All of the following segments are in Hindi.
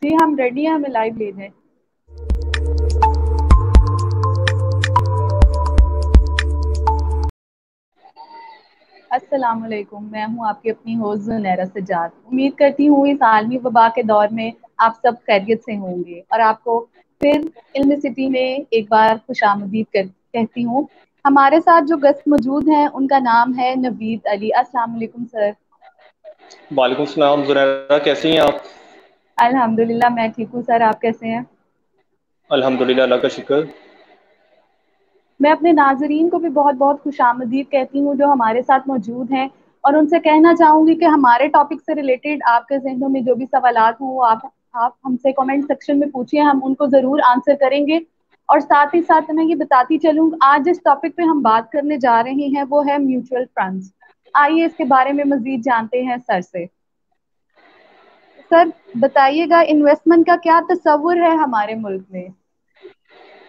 जी हम रेडी हैं, हमें लाइव ले जाएं। अस्सलाम वालेकुम, मैं हूँ आपकी अपनी होस्ट ज़ुनैरा सज्जाद। उम्मीद करती हूँ इस आलमी वबा के दौर में आप सब खैरियत से होंगे और आपको फिर इल्म सिटी में एक बार खुशामदीद कहती हूँ। हमारे साथ जो गेस्ट मौजूद हैं उनका नाम है नवीद अली। अस्सलाम वालेकुम सर। वालेकुम सलाम जुनैरा, कैसी हैं आप? अल्हम्दुलिल्लाह मैं ठीक हूँ सर, आप कैसे हैं? अल्हम्दुलिल्लाह, अल्लाह का शुक्र। मैं अपने नाजरीन को भी बहुत बहुत खुशामदीद कहती हूँ जो हमारे साथ मौजूद हैं, और उनसे कहना चाहूँगी कि हमारे टॉपिक से रिलेटेड आपके ज़हनों में जो भी सवालात हों वो आप हमसे कमेंट सेक्शन में पूछिए, हम उनको ज़रूर आंसर करेंगे। और साथ ही साथ मैं ये बताती चलूँ, आज जिस टॉपिक पे हम बात करने जा रहे हैं वो है म्यूचुअल फंड्स। आइए इसके बारे में मज़ीद जानते हैं सर से। सर बताइएगा, इन्वेस्टमेंट का क्या तस्वुर है हमारे मुल्क में?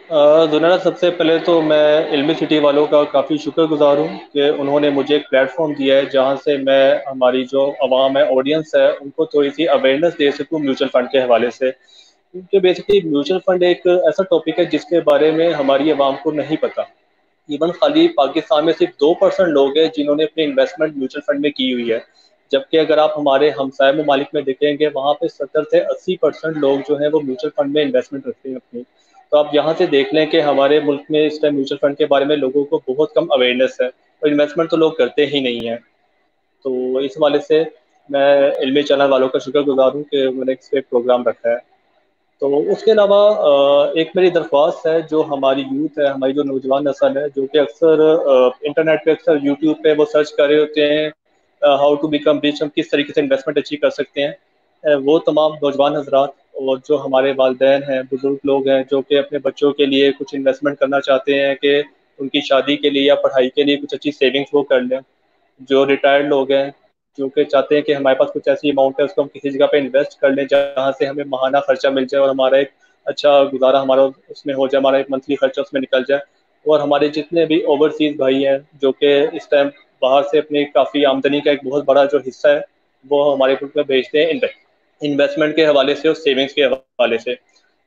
जुनैरा, सबसे पहले तो मैं इल्मी सिटी वालों का काफ़ी शुक्रगुजार हूँ कि उन्होंने मुझे एक प्लेटफॉर्म दिया है जहाँ से मैं हमारी जो आवाम है, ऑडियंस है, उनको थोड़ी सी अवेयरनेस दे सकूँ म्यूचुअल फ़ंड के हवाले से। क्योंकि बेसिकली म्यूचुअल फ़ंड एक ऐसा टॉपिक है जिसके बारे में हमारी आवाम को नहीं पता। इवन खाली पाकिस्तान में सिर्फ 2% लोग हैं जिन्होंने अपनी इन्वेस्टमेंट म्यूचुअल फंड में की हुई है। जबकि अगर आप हमारे हमसाय ममालिक में देखेंगे, वहाँ पे 70 से 80% लोग जो हैं वो म्यूचुअल फंड में इन्वेस्टमेंट रखते हैं अपनी। तो आप यहाँ से देख लें कि हमारे मुल्क में इस टाइम म्यूचुअल फंड के बारे में लोगों को बहुत कम अवेयरनेस है और इन्वेस्टमेंट तो लोग करते ही नहीं हैं। तो इस वाले से मैं इल्मी चैनल वालों का शुक्रगुजार हूँ कि उन्होंने इस पे प्रोग्राम रखा है। तो उसके अलावा एक मेरी दरख्वास्त है, जो हमारी यूथ है, हमारी जो नौजवान नस्ल है, जो कि अक्सर इंटरनेट पे, अक्सर यूट्यूब पे वो सर्च कर रहे होते हैं हाउ टू बिकम रिच, हम किस तरीके से इन्वेस्टमेंट अचीव कर सकते हैं। वो तमाम नौजवान हजरात और जो हमारे वालिदैन हैं, बुजुर्ग लोग हैं, जो कि अपने बच्चों के लिए कुछ इन्वेस्टमेंट करना चाहते हैं कि उनकी शादी के लिए या पढ़ाई के लिए कुछ अच्छी सेविंग्स वो कर लें। जो रिटायर्ड लोग हैं, जो कि चाहते हैं कि हमारे पास कुछ ऐसी अमाउंट है उसको हम किसी जगह पे इन्वेस्ट कर लें जहाँ से हमें माहाना खर्चा मिल जाए और हमारा एक अच्छा गुजारा हमारा उसमें हो जाए, हमारा एक मंथली खर्चा उसमें निकल जाए। और हमारे जितने भी ओवरसीज भाई हैं, जो कि इस टाइम बाहर से अपनी काफ़ी आमदनी का एक बहुत बड़ा जो हिस्सा है वो हमारे मुल्क में भेजते हैं इन्वेस्टमेंट के हवाले से और सेविंग्स के हवाले से।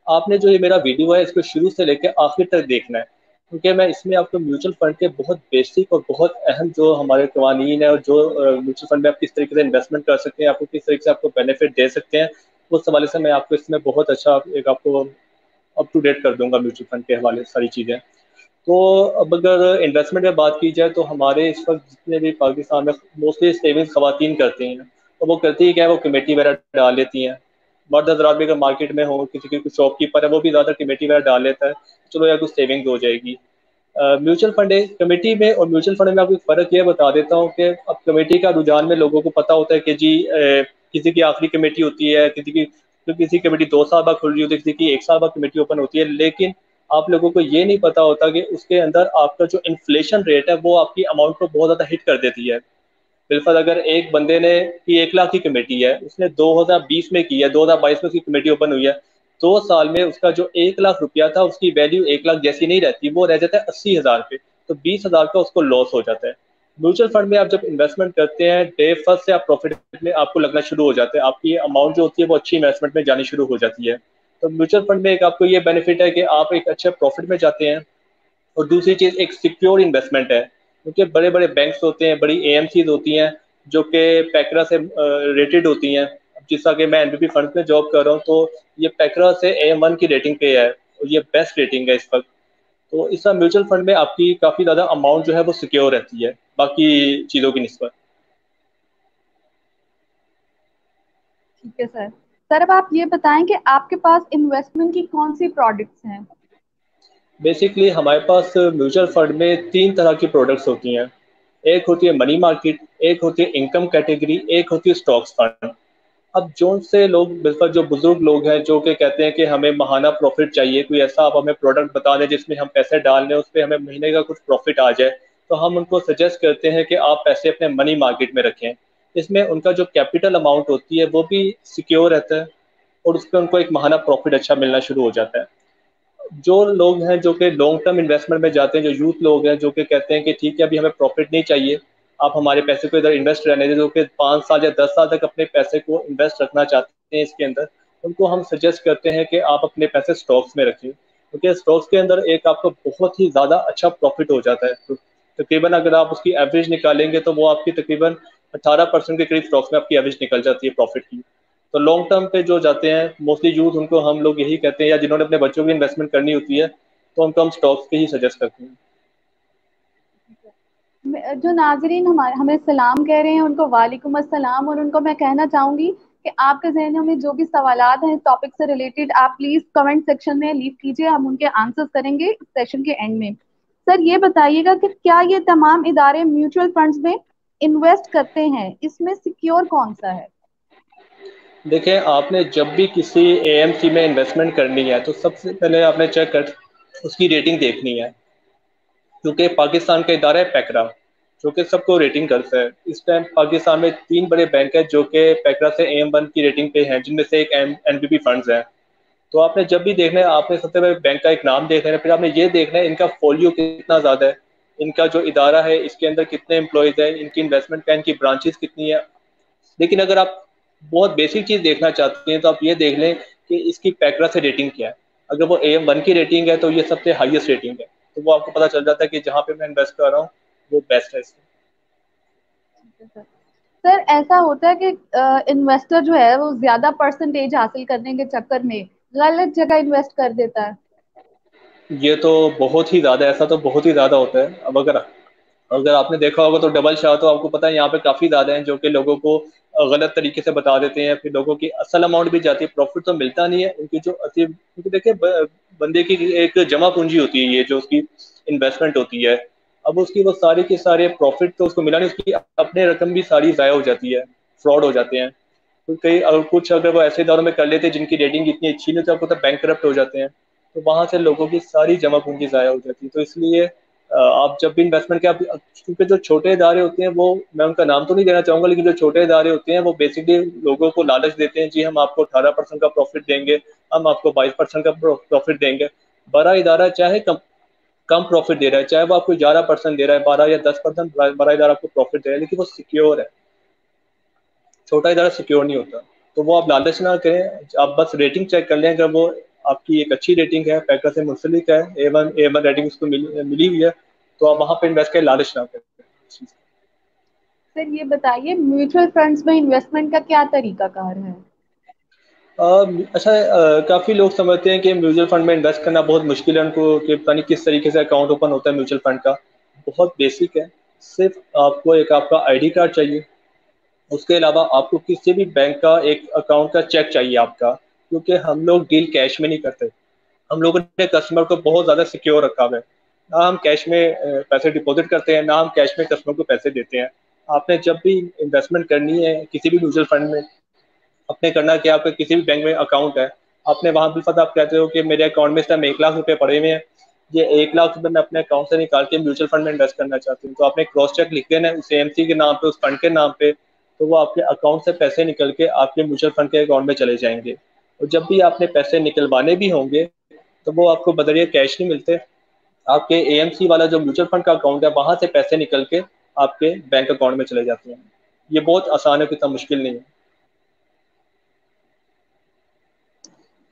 आपने जो ये मेरा वीडियो है इसको शुरू से लेकर आखिर तक देखना है, क्योंकि मैं इसमें आपको म्यूचुअल फंड के बहुत बेसिक और बहुत अहम जो हमारे कवानीन है और जो म्यूचुअल फंड में आप किस तरीके से इन्वेस्टमेंट कर सकते हैं, आपको किस तरीके से आपको बेनिफिट दे सकते हैं, उस हवाले से मैं आपको इसमें बहुत अच्छा एक आपको अप टू डेट कर दूंगा म्यूचुअल फंड के हवाले से सारी चीज़ें। तो अब अगर इन्वेस्टमेंट में बात की जाए तो हमारे इस वक्त जितने भी पाकिस्तान में मोस्टली सेविंग्स खवातीन करती हैं, तो वो करती है क्या है, वो कमेटी वगैरह डाल लेती हैं। मर्द हजरात भी अगर मार्केट में हो, किसी की कुछ शॉपकीपर है, वो भी ज़्यादा कमेटी वगैरह डाल लेता है, चलो यार कुछ सेविंग्स हो जाएगी। म्यूचुअल फंड कमेटी में और म्यूचुअल फंड में आपको एक फ़र्क ये बता देता हूँ कि अब कमेटी का रुझान में लोगों को पता होता है कि जी किसी की आखिरी कमेटी होती है, किसी कमेटी 2 साल बाद खुल रही होती है, किसी की 1 साल बाद कमेटी ओपन होती है। लेकिन आप लोगों को ये नहीं पता होता कि उसके अंदर आपका जो इन्फ्लेशन रेट है वो आपकी अमाउंट को बहुत ज़्यादा हिट कर देती है। बिल्कुल, अगर एक बंदे ने की 1 लाख की कमेटी है, उसने 2020 में की है, 2022 में उसकी कमेटी ओपन हुई है, 2 साल में उसका जो 1 लाख रुपया था उसकी वैल्यू 1 लाख जैसी नहीं रहती, वो रह जाता है 80,000 पे। तो 20,000 का उसको लॉस हो जाता है। म्यूचुअल फंड में आप जब इन्वेस्टमेंट करते हैं, डे फर्स्ट से आप प्रॉफिट में आपको लगना शुरू हो जाता है, आपकी अमाउंट जो होती है वो अच्छी इन्वेस्टमेंट में जानी शुरू हो जाती है। तो म्यूचुअल फंड में एक आपको ये बेनिफिट है कि आप एक अच्छे प्रॉफिट में जाते हैं। और दूसरी चीज़ एक सिक्योर इन्वेस्टमेंट है, क्योंकि बड़े बड़े बैंक्स होते हैं, बड़ी एएमसीज होती हैं जो कि पैकरा से रेटेड होती हैं। जैसा कि मैं एनबीपी फंड में जॉब कर रहा हूँ, तो ये पैकरा से AM1 की रेटिंग पे है और ये बेस्ट रेटिंग है इस वक्त। तो इस म्यूचुअल फंड में आपकी काफ़ी ज़्यादा अमाउंट जो है वो सिक्योर रहती है बाकी चीज़ों की निस्बत। ठीक है सर। सर अब आप ये बताएं कि आपके पास इन्वेस्टमेंट की कौन सी प्रोडक्ट्स हैं? बेसिकली हमारे पास म्यूचुअल फंड में 3 तरह की प्रोडक्ट्स होती हैं। एक होती है मनी मार्केट, एक होती है इनकम कैटेगरी, एक होती है स्टॉक्स फंड। अब जो से लोग बिल्कुल जो बुजुर्ग लोग हैं जो कि कहते हैं कि हमें महाना प्रॉफिट चाहिए, कोई ऐसा आप हमें प्रोडक्ट बता दें जिसमें हम पैसे डाल दें, उस पर हमें महीने का कुछ प्रॉफिट आ जाए, तो हम उनको सजेस्ट करते हैं कि आप पैसे अपने मनी मार्केट में रखें। इसमें उनका जो कैपिटल अमाउंट होती है वो भी सिक्योर रहता है और उस पर उनको एक महाना प्रॉफिट अच्छा मिलना शुरू हो जाता है। जो लोग हैं जो कि लॉन्ग टर्म इन्वेस्टमेंट में जाते हैं, जो यूथ लोग हैं जो कि कहते हैं कि ठीक है अभी हमें प्रॉफिट नहीं चाहिए, आप हमारे पैसे को इधर इन्वेस्ट रहने दें, जो कि 5 साल या 10 साल तक अपने पैसे को इन्वेस्ट रखना चाहते हैं इसके अंदर, उनको हम सजेस्ट करते हैं कि आप अपने पैसे स्टॉक्स में रखें, क्योंकि स्टॉक्स के अंदर एक आपको बहुत ही ज़्यादा अच्छा प्रॉफिट हो जाता है। तो तकरीबन अगर आप उसकी एवरेज निकालेंगे तो वो आपकी तकरीबन 18% के करीब स्टॉक्स में आपकी एवरेज निकल जाती है प्रॉफिट की। तो लॉन्ग टर्म पे जो जाते हैं मोस्टली यूथ, उनको हम लोग यही कहते हैं, या जिन्होंने अपने बच्चों की इन्वेस्टमेंट करनी होती है तो उनको हम स्टॉक्स के ही सजेस्ट करते हैं। जो नाजरीन हमारे हमें सलाम कह रहे हैं उनको वालेकुम अस्सलाम, और उनको मैं कहना चाहूंगी कि आपके जहनों में जो भी सवालात हैं टॉपिक से रिलेटेड आप प्लीज कमेंट सेक्शन में लीव कीजिए, हम उनके आंसर्स करेंगे सेशन के एंड में। सर ये बताइएगा कि क्या ये तमाम इदारे म्यूचुअल फंड्स में इन्वेस्ट करते हैं, इसमें सिक्योर कौन सा है? देखिए, आपने जब भी किसी एएमसी में इन्वेस्टमेंट करनी है तो सबसे पहले आपने चेक कर उसकी रेटिंग देखनी है, क्योंकि पाकिस्तान का इदारा है पैकरा, जो कि सबको रेटिंग करता है। इस टाइम पाकिस्तान में 3 बड़े बैंक है जो कि पैकरा से AM1 की रेटिंग पे हैं, जिनमें से एक एनबीपी फंड्स है। तो आपने जब भी देखना है, आपने सबसे पहले बैंक का एक नाम देखना है, फिर आपने ये देखना है इनका फोलियो कितना ज़्यादा है, इनका जो इदारा है इसके अंदर कितने एम्प्लॉयज़ हैं, इनकी इन्वेस्टमेंट का इनकी ब्रांचेस कितनी है। लेकिन अगर आप बहुत बेसिक चीज़ देखना चाहते हैं तो आप ये देख लें कि इसकी पैकरा से रेटिंग क्या है। अगर वो AM1 की रेटिंग है तो ये सबसे हाईएस्ट रेटिंग है, तो वो आपको पता चल जाता है कि जहाँ पे मैं इन्वेस्ट कर रहा हूँ वो बेस्ट है इसमें। सर ऐसा होता है कि इन्वेस्टर जो है वो ज्यादा परसेंटेज हासिल करने के चक्कर में गलत जगह इन्वेस्ट कर देता है। ये तो बहुत ही ज़्यादा, ऐसा तो बहुत ही ज़्यादा होता है। अब अगर अगर आपने देखा होगा तो डबल शाह तो आपको पता है यहाँ पे काफ़ी ज़्यादा हैं, जो कि लोगों को गलत तरीके से बता देते हैं, फिर लोगों की असल अमाउंट भी जाती है, प्रॉफिट तो मिलता नहीं है उनकी जो असली, क्योंकि देखिए बंदे की एक जमा पूंजी होती है, ये जो उसकी इन्वेस्टमेंट होती है। अब उसकी वो सारी के सारे प्रॉफिट तो उसको मिला नहीं, उसकी अपने रकम भी सारी ज़ाया हो जाती है, फ्रॉड हो जाते हैं। तो कई अगर कुछ अगर वो ऐसे दौर में कर लेते हैं जिनकी रेटिंग इतनी अच्छी नहीं, तो आपको तो बैंक करप्ट हो जाते हैं, तो वहां से लोगों की सारी जमा पूंजी ज़ाया हो जाती है। तो इसलिए आप जब भी इन्वेस्टमेंट के आप, क्योंकि जो छोटे इदारे होते हैं वो, मैं उनका नाम तो नहीं देना चाहूंगा, लेकिन जो छोटे इदारे होते हैं वो बेसिकली लोगों को लालच देते हैं, जी हम आपको 18% का प्रॉफिट देंगे, हम आपको 22% का प्रॉफिट देंगे। बड़ा इदारा चाहे कम कम प्रॉफिट दे रहा है, चाहे वो आपको 11% दे रहा है, 12 या 10% बड़ा इदारा आपको प्रॉफिट दे रहा है, लेकिन वो सिक्योर है। छोटा इदारा सिक्योर नहीं होता। तो वो आप लालच ना करें, आप बस रेटिंग चेक कर लें, अगर वो आपकी एक अच्छी रेटिंग है, पैकर से मुंसलिक है, A1 रेटिंग उसको मिली हुई है, तो आप वहां पे इन्वेस्ट करें, लालच ना करें। सर ये बताइए म्यूचुअल फंड्स में इन्वेस्टमेंट का क्या तरीका कार है? अच्छा, काफ़ी लोग समझते हैं कि म्यूचुअल फंड में इन्वेस्ट करना बहुत मुश्किल है उनको, कि पता नहीं किस तरीके से अकाउंट ओपन होता है म्यूचुअल फंड का। बहुत बेसिक है। सिर्फ आपको एक आपका आईडी कार्ड चाहिए, उसके अलावा आपको किसी भी बैंक का एक अकाउंट का चेक चाहिए आपका, क्योंकि हम लोग डील कैश में नहीं करते। हम लोगों ने कस्टमर को बहुत ज़्यादा सिक्योर रखा हुआ है। ना हम कैश में पैसे डिपॉजिट करते हैं, ना हम कैश में कस्टमर को पैसे देते हैं। आपने जब भी इन्वेस्टमेंट करनी है किसी भी म्यूचुअल फंड में, अपने करना कि आपका किसी भी बैंक में अकाउंट है, आपने वहाँ भी पता, आप कहते हो कि मेरे अकाउंट में इस टाइम 1 लाख रुपए पड़े हुए हैं, ये 1 लाख रुपए मैं अपने अकाउंट से निकाल के म्यूचुअल फंड में इन्वेस्ट करना चाहती हूँ, तो आपने क्रॉस चेक लिख देना है उस एएमसी के नाम पे, उस फंड के नाम पे, तो वो आपके अकाउंट से पैसे निकल के आपके म्यूचुअल फंड के अकाउंट में चले जाएंगे। और जब भी आपने पैसे निकलवाने भी होंगे तो वो आपको बदलिए कैश नहीं मिलते, आपके एएमसी वाला जो म्यूचुअल फंड का अकाउंट है वहां से पैसे निकल के आपके बैंक अकाउंट में चले जाते हैं। ये बहुत आसान है, कितना मुश्किल नहीं है।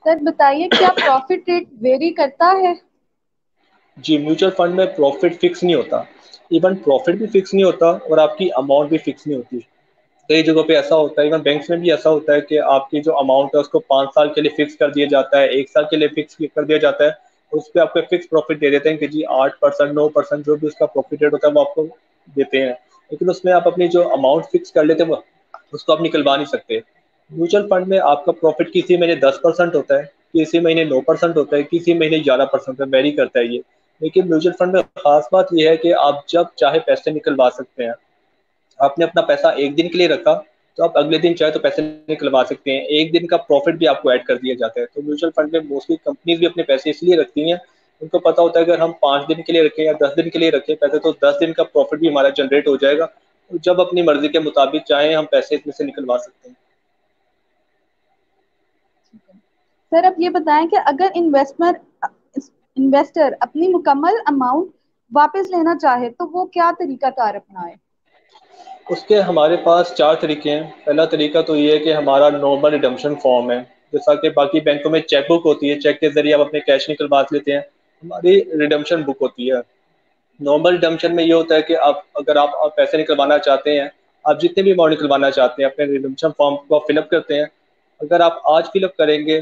सर बताइए क्या प्रॉफिट रेट वेरी करता है? जी, म्यूचुअल फंड में प्रॉफिट फिक्स नहीं होता। इवन प्रॉफिट भी फिक्स नहीं होता और आपकी अमाउंट भी फिक्स नहीं होती। कई जगहों पे ऐसा होता है, इवन बैंक्स में भी ऐसा होता है कि आपकी जो अमाउंट है उसको 5 साल के लिए फिक्स कर दिया जाता है, 1 साल के लिए फिक्स कर दिया जाता है, और उस पर आपको फिक्स प्रॉफिट दे देते हैं कि जी 8%, 9% जो भी उसका प्रॉफिट रेट होता है वो आपको देते हैं। लेकिन उसमें आप अपनी जो अमाउंट फिक्स कर लेते हैं वो उसको आप निकलवा नहीं सकते। म्यूचुअल फंड में आपका प्रॉफिट किसी महीने 10% होता है, किसी महीने 9% होता है, किसी महीने 11% वेरी करता है ये। लेकिन म्यूचुअल फंड में खास बात यह है कि आप जब चाहे पैसे निकलवा सकते हैं। आपने अपना पैसा एक दिन के लिए रखा तो आप अगले दिन चाहे तो पैसे निकलवा सकते हैं, एक दिन का प्रॉफिट भी आपको ऐड कर दिया जाता है। तो म्यूचुअल फंड में मोस्टली कंपनीज भी अपने पैसे इसलिए रखती हैं, उनको पता होता है अगर हम 5 दिन के लिए रखें या 10 दिन के लिए रखें पैसे, तो 10 दिन का प्रॉफिट भी हमारा जनरेट हो जाएगा, तो जब अपनी मर्जी के मुताबिक चाहे हम पैसे इसमें से निकलवा सकते हैं। सर अब ये बताएं कि अगर इन्वेस्टर अपनी मुकम्मल अमाउंट वापस लेना चाहे तो वो क्या तरीका कार अपनाए? उसके हमारे पास 4 तरीके हैं। पहला तरीका तो ये है कि हमारा नॉर्मल रिडम्पशन फॉर्म है, जैसा कि बाकी बैंकों में चेक बुक होती है, चेक के जरिए आप अपने कैश निकलवा लेते हैं, हमारी रिडम्पशन बुक होती है। नॉर्मल रिडम्पशन में ये होता है कि आप अगर आप पैसे निकलवाना चाहते हैं, आप जितने भी अमाउंट निकलवाना चाहते हैं अपने रिडम्पशन फॉर्म को आप फिलअप करते हैं। अगर आप आज फिलअप करेंगे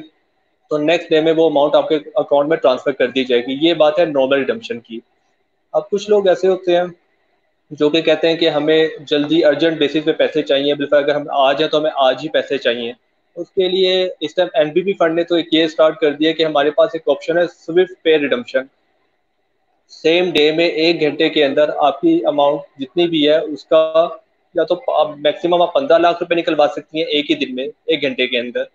तो नेक्स्ट डे में वो अमाउंट आपके अकाउंट में ट्रांसफर कर दी जाएगी। ये बात है नॉर्मल रिडम्पशन की। अब कुछ लोग ऐसे होते हैं जो कि कहते हैं कि हमें जल्दी अर्जेंट बेसिस पे पैसे चाहिए, बिल्कुल अगर हम आज हैं तो हमें आज ही पैसे चाहिए। उसके लिए इस टाइम एनबीपी फंड ने तो एक ये स्टार्ट कर दिया कि हमारे पास एक ऑप्शन है स्विफ्ट पे रिडम्पशन। सेम डे में 1 घंटे के अंदर आपकी अमाउंट जितनी भी है उसका, या तो आप मैक्सिमम आप 15 लाख रुपए निकलवा सकती हैं एक ही दिन में 1 घंटे के अंदर,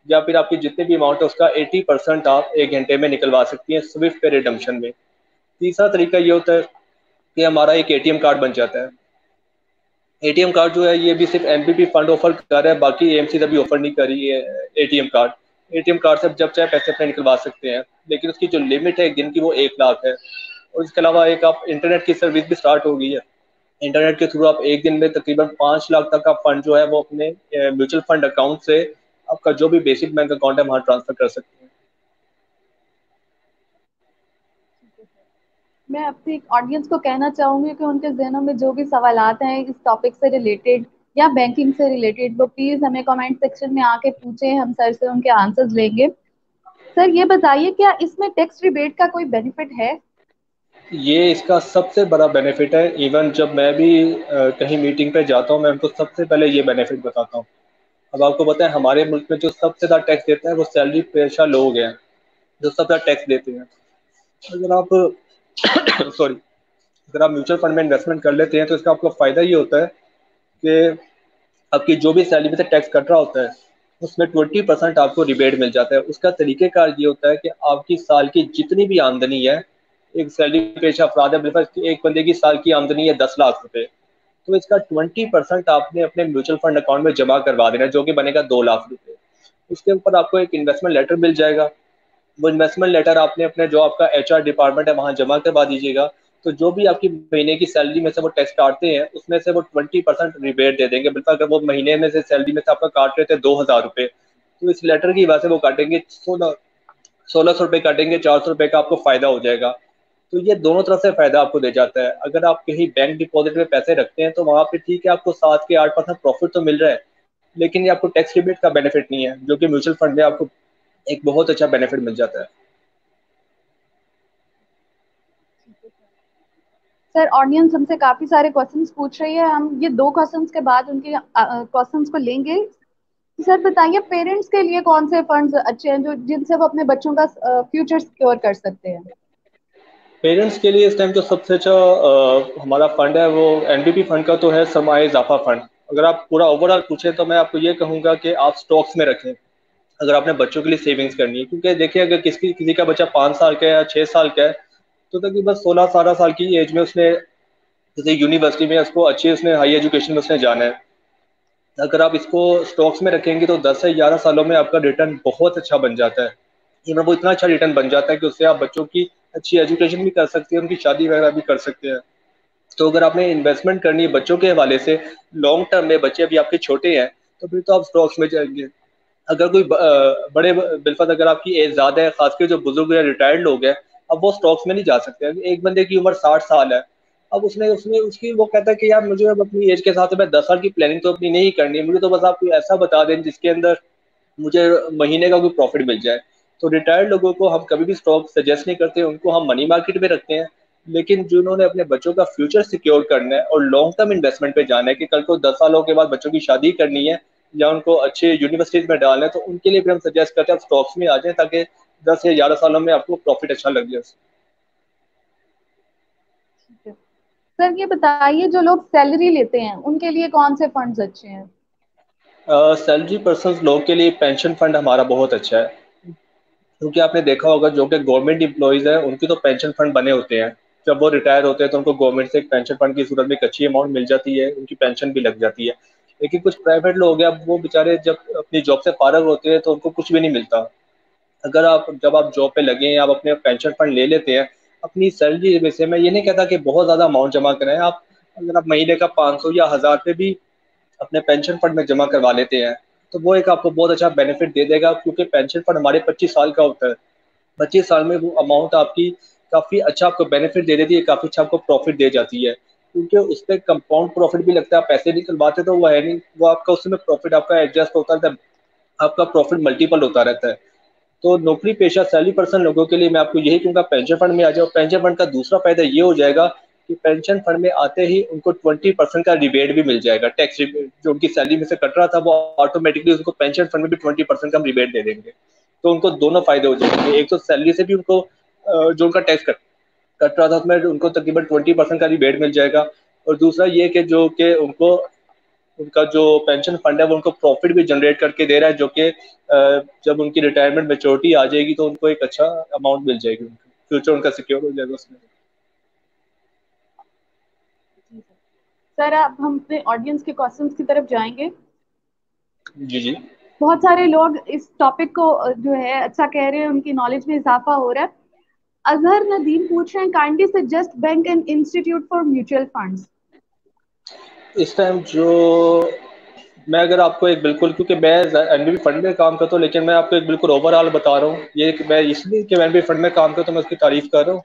या फिर आपकी जितनी भी अमाउंट है उसका 80% आप 1 घंटे में निकलवा सकती हैं स्विफ्ट पे रिडम्पशन में। तीसरा तरीका ये होता है कि हमारा एक एटीएम कार्ड बन जाता है। एटीएम कार्ड जो है ये भी सिर्फ एनपीपी फंड ऑफर कर रहा है, बाकी एएमसी अभी ऑफर नहीं कर रही है एटीएम कार्ड। एटीएम कार्ड से आप जब चाहे पैसे अपने निकलवा सकते हैं, लेकिन उसकी जो लिमिट है एक दिन की वो 1 लाख है। और इसके अलावा एक आप इंटरनेट की सर्विस भी स्टार्ट हो गई है। इंटरनेट के थ्रू आप एक दिन में तकरीबन 5 लाख तक का फंड जो है वो अपने म्यूचुअल फंड अकाउंट से आपका जो भी बेसिक बैंक अकाउंट है वहां ट्रांसफर कर सकते हैं। मैं अपनी ऑडियंस को कहना चाहूंगी कि उनके जहनों में जो भी सवालात हैं इस टॉपिक से रिलेटेड या बैंकिंग से रिलेटेड, वो प्लीज हमें कमेंट सेक्शन में आके पूछें, हम सर से उनके आंसर्स लेंगे। सर ये बताइए, क्या इसमें टैक्स रिबेट का कोई बेनिफिट है? ये इसका सबसे बड़ा बेनिफिट है। इवन जब मैं भी कहीं मीटिंग पे जाता हूँ मैं उनको सबसे पहले ये बेनिफिट बताता हूँ। अब आपको पता है हमारे मुल्क में जो सबसे ज़्यादा टैक्स देता है वो सैलरी पेशा लोग हैं, जो सबसे ज़्यादा टैक्स देते हैं। अगर आप सॉरी, अगर आप म्यूचुअल फंड में इन्वेस्टमेंट कर लेते हैं तो इसका आपको फ़ायदा ये होता है कि आपकी जो भी सैलरी में से टैक्स कट रहा होता है उसमें 20% आपको रिबेट मिल जाता है। उसका तरीकेकार ये होता है कि आपकी साल की जितनी भी आमदनी है, एक सैलरी पेशा अफराद है, बिल्कुल एक बंदे की साल की आमदनी है 10 लाख रुपए, तो इसका 20% आपने अपने म्यूचुअल फंड अकाउंट में जमा करवा देना, जो कि बनेगा 2 लाख रुपए। उसके ऊपर आपको एक इन्वेस्टमेंट लेटर मिल जाएगा। वो इन्वेस्टमेंट लेटर आपने अपने जो आपका एचआर डिपार्टमेंट है वहां जमा करवा दीजिएगा। तो जो भी आपकी महीने की सैलरी में से वो टैक्स काटते हैं उसमें से वो 20% रिबेट दे देंगे। बिल्कुल अगर वो महीने में से सैलरी में से आपका काट रहे थे 2,000 रुपये, तो इस लेटर की वजह से वो काटेंगे 1600 रुपये काटेंगे, 400 रुपये का आपको फायदा हो जाएगा। तो ये दोनों तरफ से फायदा आपको दे जाता है। अगर आप कहीं बैंक डिपॉजिट में पैसे रखते हैं तो वहां पे ठीक है आपको 7 के 8% प्रॉफिट तो मिल रहा है, लेकिन ये आपको टैक्स रिबेट का बेनिफिट नहीं है, जो कि म्यूचुअल फंड में आपको एक बहुत अच्छा बेनिफिट मिल जाता है। सर ऑडियंस हमसे काफी सारे क्वेश्चंस पूछ रही है, हम ये दो क्वेश्चंस के बाद उनके क्वेश्चंस को लेंगे। सर बताइए, पेरेंट्स के लिए कौन से फंड्स अच्छे हैं जो जिनसे वो अपने बच्चों का फ्यूचर सिक्योर कर सकते हैं? पेरेंट्स के लिए इस टाइम जो सबसे अच्छा हमारा फंड है वो एनबीपी फंड का तो है सरमाया इजाफा फंड। अगर आप पूरा ओवरऑल पूछे तो मैं आपको ये कहूँगा कि आप स्टॉक्स में रखें अगर आपने बच्चों के लिए सेविंग्स करनी है। क्योंकि देखिए अगर किसी का बच्चा 5 साल का है या 6 साल का है तो तकरीबन 16-17 साल की एज में उसने जैसे यूनिवर्सिटी में उसको अच्छी उसने हाई एजुकेशन में उसने जाना है। अगर आप इसको स्टॉक्स में रखेंगे तो 10 से 11 सालों में आपका रिटर्न बहुत अच्छा बन जाता है। इवन वो इतना अच्छा रिटर्न बन जाता है कि उससे आप बच्चों की अच्छी एजुकेशन भी कर सकते हैं, उनकी शादी वगैरह भी कर सकते हैं। तो अगर आपने इन्वेस्टमेंट करनी है बच्चों के हवाले से लॉन्ग टर्म में, बच्चे अभी आपके छोटे हैं, तो फिर तो आप स्टॉक्स में जाएंगे। अगर कोई बड़े बिल्कुल अगर आपकी एज ज़्यादा है, खासकर जो बुजुर्ग या रिटायर्ड लोग हैं, अब वो स्टॉक्स में नहीं जा सकते। एक बंदे की उम्र 60 साल है, अब उसने उसने उसकी वो कहता है कि यार मुझे अब अपनी एज के हिसाब से मैं 10 साल की प्लानिंग तो अपनी नहीं करनी, मुझे तो बस आप कोई ऐसा बता दें जिसके अंदर मुझे महीने का कोई प्रॉफिट मिल जाए। तो रिटायर्ड लोगों को हम कभी भी स्टॉक सजेस्ट नहीं करते, उनको हम मनी मार्केट में रखते हैं। लेकिन जिन्होंने अपने बच्चों का फ्यूचर सिक्योर करना है और लॉन्ग टर्म इन्वेस्टमेंट पे जाना है कि कल को 10 सालों के बाद बच्चों की शादी करनी है या उनको अच्छे यूनिवर्सिटीज में डालना है, तो उनके लिए भी हम सजेस्ट करते हैं आप स्टॉक्स में आ जाएं, ताकि 10 या 11 सालों में आपको प्रॉफिट अच्छा लग जाए। सर ये बताइए, जो लोग सैलरी लेते हैं उनके लिए कौन से फंड्स अच्छे हैं? सैलरी पर्सन लोग के लिए पेंशन फंड हमारा बहुत अच्छा है। क्योंकि आपने देखा होगा जो कि गवर्नमेंट इंप्लॉयज हैं उनके तो पेंशन फंड बने होते हैं। जब वो रिटायर होते हैं तो उनको गवर्नमेंट से एक पेंशन फंड की सूरत में एक अच्छी अमाउंट मिल जाती है, उनकी पेंशन भी लग जाती है। लेकिन कुछ प्राइवेट लोग हैं, अब वो बेचारे जब अपनी जॉब से फारग होते हैं तो उनको कुछ भी नहीं मिलता। अगर आप जब आप जॉब पे लगे हैं आप अपने पेंशन फंड ले लेते हैं अपनी सैलरी में से, मैं ये नहीं कहता कि बहुत ज़्यादा अमाउंट जमा करें आप, अगर आप महीने का 500 या 1000 पे भी अपने पेंशन फंड में जमा करवा लेते हैं तो वो एक आपको बहुत अच्छा बेनिफिट दे देगा, क्योंकि पेंशन फंड हमारे 25 साल का होता है। 25 साल में वो अमाउंट आपकी काफ़ी अच्छा आपको बेनिफिट दे देती है, काफ़ी अच्छा आपको प्रॉफिट दे जाती है, क्योंकि उस पर कंपाउंड प्रॉफिट भी लगता है। आप पैसे निकलवाते तो वो है नहीं, वो आपका उसमें प्रॉफिट आपका एडजस्ट होता रहता है, आपका प्रॉफिट मल्टीपल होता रहता है। तो नौकरी पेशा सैलरी पर्सन लोगों के लिए मैं आपको यही कहूँगा, पेंशन फंड में आ जाओ। पेंशन फंड का दूसरा फायदा ये हो जाएगा कि पेंशन फंड में आते ही उनको 20% का रिबेट भी मिल जाएगा। टैक्स रिबेट जो उनकी सैलरी में से कट रहा था, वो ऑटोमेटिकली उनको पेंशन फंड में भी 20% का रिबेट दे देंगे। तो उनको दोनों फायदे हो जाएंगे, एक तो सैलरी से भी उनको जो उनका टैक्स कट रहा था उसमें उनको तकरीबन 20% का रिबेट मिल जाएगा। और दूसरा ये कि जो कि उनको उनका जो पेंशन फंड है वो उनको प्रॉफिट भी जनरेट करके दे रहा है, जो कि जब उनकी रिटायरमेंट मेच्योरिटी आ जाएगी तो उनको एक अच्छा अमाउंट मिल जाएगी, फ्यूचर उनका सिक्योर हो जाएगा उसमें। जी सर, अब हम अपने ऑडियंस के क्वेश्चंस की तरफ जाएंगे। जी जी। बहुत सारे लोग इस टॉपिक को जो है अच्छा कह रहे हैं, उनकी नॉलेज में इजाफा हो रहा है। अजहर नदीम पूछ रहे हैं, kindly suggest bank and institute for mutual funds. इस टाइम जो मैं अगर आपको एक बिल्कुल, क्योंकि मैं एनबीबी फंड में काम करता हूँ, लेकिन मैं आपको एक बिल्कुल ओवरऑल बता रहा हूँ, ये कि मैं इसलिए कि मैं एनबीबी फंड में काम करता हूँ मैं उसकी तारीफ कर रहा हूँ।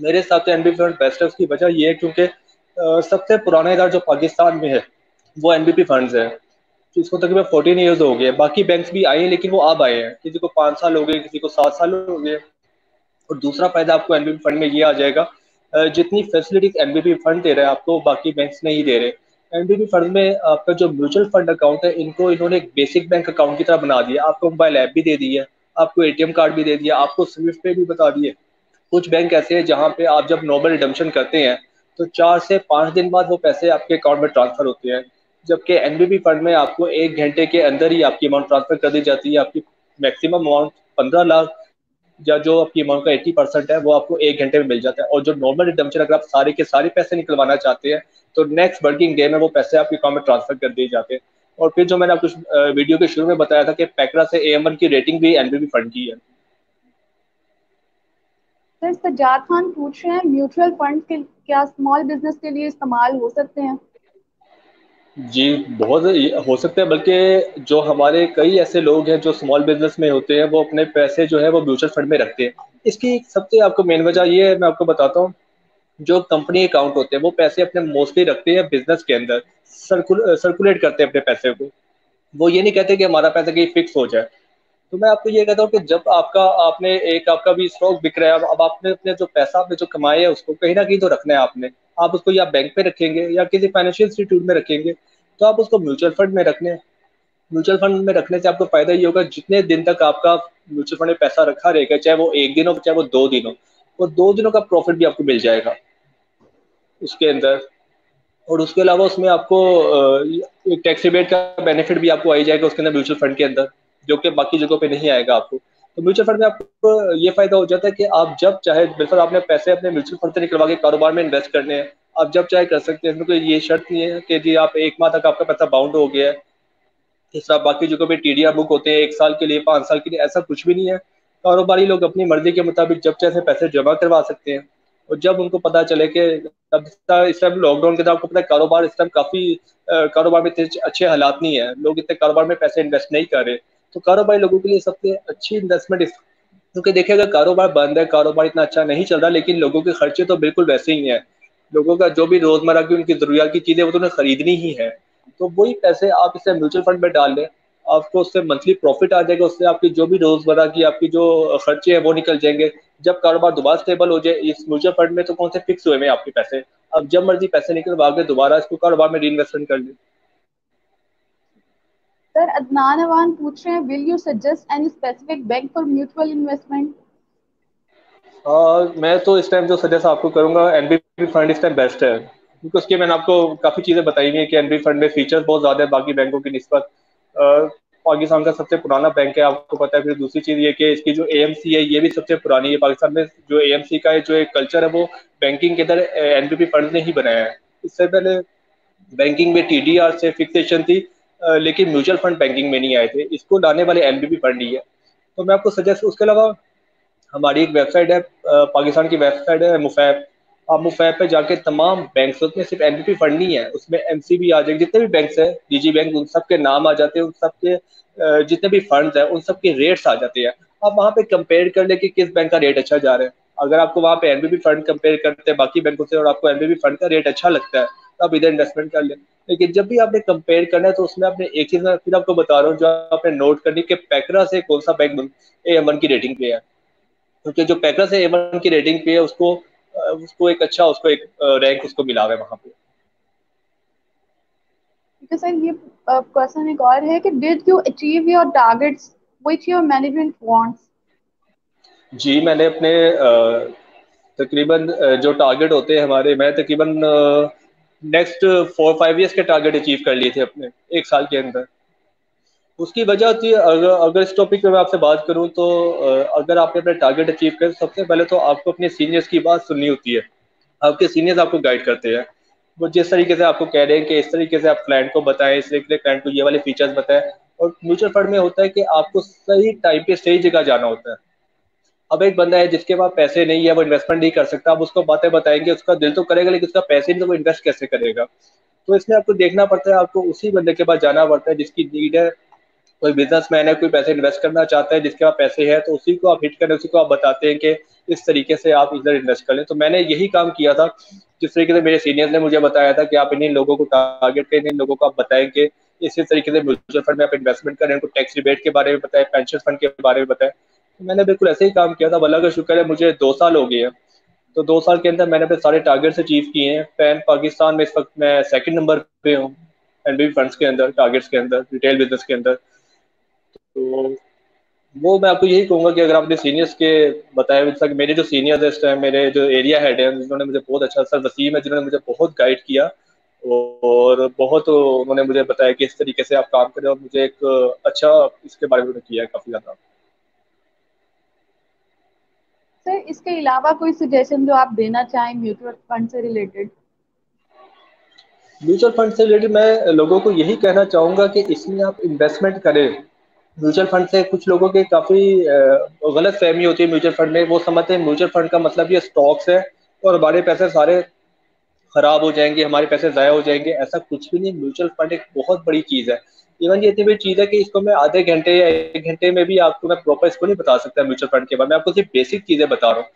मेरे हिसाब से एनबीबी फंड बेस्ट है। उसकी वजह ये है क्योंकि सबसे पुराना इदारा जो पाकिस्तान में है वो एनबीपी फंड्स है। तो इसको तकरीबन 14 ईयर्स हो गए। बाकी बैंक्स भी आए हैं लेकिन वो अब आए हैं, किसी को 5 साल हो गए, किसी को 7 साल हो गए। और दूसरा फायदा आपको एनबीपी फंड में ये आ जाएगा, जितनी फैसिलिटीज एनबीपी फंड दे रहा है आपको बाकी बैंक्स नहीं दे रहे। एनबीपी फंड में आपका जो म्यूचुअल फंड अकाउंट है इनको इन्होंने एक बेसिक बैंक अकाउंट की तरह बना दिया। आपको मोबाइल ऐप भी दे दी है, आपको एटीएम कार्ड भी दे दिया, आपको स्विफ्ट पे भी बता दिए। कुछ बैंक ऐसे हैं जहाँ पे आप जब नॉर्मल रिडम्पशन करते हैं तो 4 से 5 दिन बाद वो पैसे आपके अकाउंट में ट्रांसफर होते हैं, जबकि एनबीबी फंड में आपको 1 घंटे के अंदर ही आपकी अमाउंट ट्रांसफर कर दी जाती है। आपकी मैक्सिमम अमाउंट 15 लाख या जो आपकी अमाउंट का 80% है वो आपको 1 घंटे में मिल जाता है। और जो नॉर्मल रिडम्पशन अगर आप सारे के सारे पैसे निकलवाना चाहते हैं तो नेक्स्ट वर्किंग डे में वो पैसे आपके अकाउंट में ट्रांसफर कर दिए जाते हैं। और फिर जो मैंने आपको वीडियो के शुरू में बताया था कि पैकरा से एएम1 की रेटिंग भी एनबीबी फंड की है। सर सज्जाद खान पूछ रहे हैं, म्यूचुअल फंड के क्या स्मॉल बिजनेस के लिए इस्तेमाल हो सकते हैं? जी, बहुत हो सकता है, बल्कि जो हमारे कई ऐसे लोग हैं जो स्मॉल बिजनेस में होते हैं वो अपने पैसे जो है वो म्यूचुअल फंड में रखते हैं। इसकी सबसे आपको मेन वजह ये है, मैं आपको बताता हूँ। जो कंपनी अकाउंट होते हैं वो पैसे अपने मोस्टली रखते हैं बिजनेस के अंदर, सर्कुलेट करते हैं अपने पैसे को। वो ये नहीं कहते कि हमारा पैसा कहीं फिक्स हो जाए। तो मैं आपको ये कहता हूँ कि जब आपका आपने एक आपका भी स्टॉक बिक रहा है, अब आपने अपने जो पैसा आपने जो कमाया है उसको कहीं ना कहीं तो रखना है आपने। आप उसको या बैंक पे रखेंगे या किसी फाइनेंशियल इंस्टीट्यूट में रखेंगे, तो आप उसको म्यूचुअल फंड में रखने। म्यूचुअल फंड में रखने से आपको फायदा ये होगा, जितने दिन तक आपका म्यूचुअल फंड में पैसा रखा रहेगा, चाहे वो 1 दिन हो चाहे वो 2 दिन हो, वो 2 दिनों का प्रॉफिट भी आपको मिल जाएगा उसके अंदर। और उसके अलावा उसमें आपको एक टैक्स रिबेट का बेनिफिट भी आपको आ ही जाएगा उसके अंदर, म्यूचुअल फंड के अंदर, जो कि बाकी जगहों पे नहीं आएगा आपको। तो म्यूचुअल फंड में आपको ये फायदा हो जाता है कि आप जब चाहे, बिल्कुल आपने पैसे अपने म्यूचुअल फंड से निकलवा के कारोबार में इन्वेस्ट करने हैं, आप जब चाहे कर सकते हैं। इसमें कोई ये शर्त नहीं है कि जी आप 1 माह तक आपका पैसा बाउंड हो गया है। इस तरह बाकी जगहों पे टीडीआर बुक होते हैं 1 साल के लिए, 5 साल के लिए, ऐसा कुछ भी नहीं है। कारोबारी लोग अपनी मर्जी के मुताबिक जब चाहे पैसे जमा करवा सकते हैं। और जब उनको पता चले कि अब इस टाइम लॉकडाउन के दौरान आपको पता है कारोबार इस टाइम काफी कारोबार में इतने अच्छे हालात नहीं है, लोग इतने कारोबार में पैसे इन्वेस्ट नहीं कर रहे। तो कारोबारी लोगों के लिए सबसे अच्छी इन्वेस्टमेंट, क्योंकि देखिए अगर कारोबार बंद है, कारोबार इतना अच्छा नहीं चल रहा, लेकिन लोगों के खर्चे तो बिल्कुल वैसे ही हैं। लोगों का जो भी रोजमर्रा की उनकी जरूरियात की चीजें वो तो उन्हें खरीदनी ही है। तो वही पैसे आप इसे म्यूचुअल फंड में डाल लें, आपको उससे मंथली प्रॉफिट आ जाएगा, उससे आपकी जो भी रोजमर्रा की आपकी जो खर्चे हैं वो निकल जाएंगे। जब कारोबार दोबारा स्टेबल हो जाए, इस म्यूचुअल फंड में तो कौन से फिक्स हुए हैं आपके पैसे, अब जब मर्जी पैसे निकलवा के दोबारा इसको कारोबार में री इन्वेस्टमेंट कर ले। सर अदनान अवान पूछ रहे हैं, will you suggest any specific bank for mutual investment? मैं तो इस टाइम जो सजेस्ट आपको करूंगा, एनबीपी फंड इस टाइम बेस्ट है, क्योंकि उसके मैंने आपको काफ़ी चीज़ें बताई हुई है कि एनबीपी फंड में फीचर्स बहुत ज़्यादा है बाकी बैंकों की निस्बत। पाकिस्तान का सबसे पुराना बैंक है आपको पता है। फिर दूसरी चीज़ ये कि इसकी जो एएमसी है ये भी सबसे पुरानी है पाकिस्तान में। जो एएमसी का जो एक कल्चर है वो बैंकिंग के अंदर एनबीपी फंड ने ही बनाया है। इससे पहले बैंकिंग में टीडीआर से फिक्सेशन थी, लेकिन म्यूचुअल फंड बैंकिंग में नहीं आए थे, इसको लाने वाले एनबीपी फंड ही है। तो मैं आपको सजेस्ट, उसके अलावा हमारी एक वेबसाइट है, पाकिस्तान की वेबसाइट है मुफैब। आप मुफैब पे जाके तमाम बैंक, उसमें सिर्फ एनबीपी फंड नहीं है, उसमें एमसीबी आ जाएंगे, जितने भी बैंक्स है, निजी बैंक, उन सब के नाम आ जाते हैं, उन सब के जितने भी फंड्स हैं उन सब के रेट्स आ जाते हैं। आप वहाँ पे कंपेयर कर ले कि किस बैंक का रेट अच्छा जा रहा है। अगर आपको वहाँ पे एनबीबी फंड कंपेयर करते हैं बाकी बैंकों से और आपको एनबीबी फंड का रेट अच्छा लगता है तो आप इधर इन्वेस्टमेंट कर लें। लेकिन जब भी आपने कंपेयर करना है तो उसमें आपने एक चीज मैं फिर आपको बता रहा हूँ जो आपने नोट करनी कि पैकरा से कौन सा बैंक A1 की रेटिंग पे है। क्योंकि जो पैकरा से A1 की रेटिंग पे है उसको एक अच्छा उसको एक रैंक उसको मिला हुआ है वहाँ पे। ठीक है सर, ये क्वेश्चन एक और है कि did you achieve your targets which your management wants? जी मैंने अपने तकरीबन जो टारगेट होते हैं हमारे, मैं तकरीबन नेक्स्ट 4-5 ईयर्स के टारगेट अचीव कर लिए थे अपने एक साल के अंदर। उसकी वजह थी, अगर इस टॉपिक पे मैं आपसे बात करूं तो अगर आपने अपने टारगेट अचीव कर, सबसे पहले तो आपको अपने सीनियर्स की बात सुननी होती है। आपके सीनियर्स आपको गाइड करते हैं, वो जिस तरीके से आपको कह रहे हैं कि इस तरीके से आप क्लाइंट को बताएं, इस तरीके से क्लाइंट को ये वाले फीचर्स बताएं। और म्यूचुअल फंड में होता है कि आपको सही टाइम पे सही जगह जाना होता है। अब एक बंदा है जिसके पास पैसे नहीं है, वो इन्वेस्टमेंट नहीं कर सकता, आप उसको बातें बताएंगे, उसका दिल तो करेगा लेकिन उसका पैसे नहीं, तो वो इन्वेस्ट कैसे करेगा। तो इसलिए आपको देखना पड़ता है, आपको उसी बंदे के पास जाना पड़ता है जिसकी नीड है। कोई बिजनेसमैन है, कोई पैसे इन्वेस्ट करना चाहता है, जिसके पास पैसे हैं, तो उसी को आप हिट करें, उसी को आप बताते हैं कि इस तरीके से आप इधर इन्वेस्ट कर लें। तो मैंने यही काम किया था। जिस तरीके से मेरे सीनियर्स ने मुझे बताया था कि आप इन लोगों को टारगेट करें, इन लोगों को आप बताएं कि इसी तरीके से म्यूचुअल फंड में आप इन्वेस्टमेंट करें, उनको टैक्स रिबेट के बारे में बताएं, पेंशन फंड के बारे में बताएं। तो मैंने बिल्कुल ऐसे ही काम किया था। अल्लाह का शुक्र है, मुझे 2 साल हो गए हैं। तो 2 साल के अंदर मैंने अपने सारे टारगेट्स अचीव किए हैं। पैन पाकिस्तान में इस वक्त मैं सेकंड नंबर पे हूँ एनबीबी फंड्स के अंदर, टारगेट्स के अंदर, रिटेल बिजनेस के अंदर। तो वो मैं आपको यही कहूंगा कि अगर आप अपने सीनियर्स के बताए हुए, तक मेरे जो सीनियर्स है इस टाइम, मेरे जो एरिया हेड है, जिन्होंने मुझे बहुत अच्छा, सर वसीम है, जिन्होंने मुझे बहुत गाइड किया और बहुत उन्होंने मुझे बताया कि इस तरीके से आप काम करें, और मुझे एक अच्छा इसके बारे में किया है काफी ज्यादा। सर, इसके अलावा कोई सजेशन जो आप देना चाहें म्यूचुअल फंड से रिलेटेड? म्यूचुअल फंड से रिलेटेड मैं लोगों को यही कहना चाहूंगा कि इसमें आप इन्वेस्टमेंट करें। म्यूचुअल फंड से कुछ लोगों के काफी गलत फहमी होती है म्यूचुअल फंड में। वो समझते हैं म्यूचुअल फंड का मतलब ये स्टॉक्स है और हमारे पैसे सारे खराब हो जाएंगे, हमारे पैसे ज़ाया हो जाएंगे। ऐसा कुछ भी नहीं। म्यूचुअल फंड एक बहुत बड़ी चीज़ है। इवन ये इतनी बड़ी चीज़ है कि इसको मैं आधे घंटे या 1 घंटे में भी आपको मैं प्रॉपर इसको नहीं बता सकता म्यूचुअल फंड के बारे में। मैं आपको सिर्फ बेसिक चीज़ें बता रहा हूँ।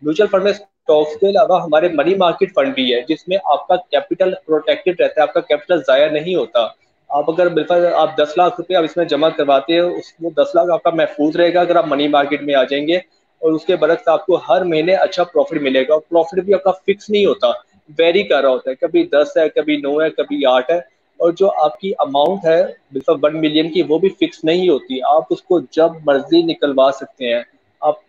म्यूचुअल फंड में स्टॉक्स के अलावा हमारे मनी मार्केट फंड भी है, जिसमें आपका कैपिटल प्रोटेक्टेड रहता है, आपका कैपिटल ज़ाया नहीं होता। आप अगर बिल्कुल आप 10 लाख रुपए आप इसमें जमा करवाते हो, उसमें 10 लाख आपका महफूज रहेगा अगर आप मनी मार्केट में आ जाएंगे। और उसके बरक्स आपको हर महीने अच्छा प्रॉफिट मिलेगा, और प्रॉफिट भी आपका फिक्स नहीं होता, वेरी कर रहा होता है। कभी 10 है, कभी 9 है, कभी 8 है। और जो आपकी अमाउंट है बिल्कुल 1 मिलियन की, वो भी फिक्स नहीं होती, आप उसको जब मर्जी निकलवा सकते हैं। आप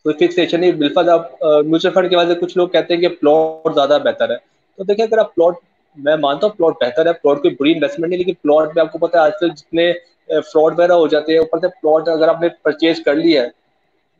कोई फिक्सेशन नहीं। बिल्कुल आप म्यूचुअल फंड के वजह से कुछ लोग कहते हैं कि प्लॉट ज्यादा बेहतर है। तो देखिए, अगर आप प्लॉट, मैं मानता हूँ प्लॉट बेहतर है, प्लॉट कोई बुरी इन्वेस्टमेंट नहीं, लेकिन प्लॉट में आपको पता है आजकल जितने फ्रॉड वगैरह हो जाते हैं। ऊपर से प्लॉट अगर आपने परचेज कर लिया है,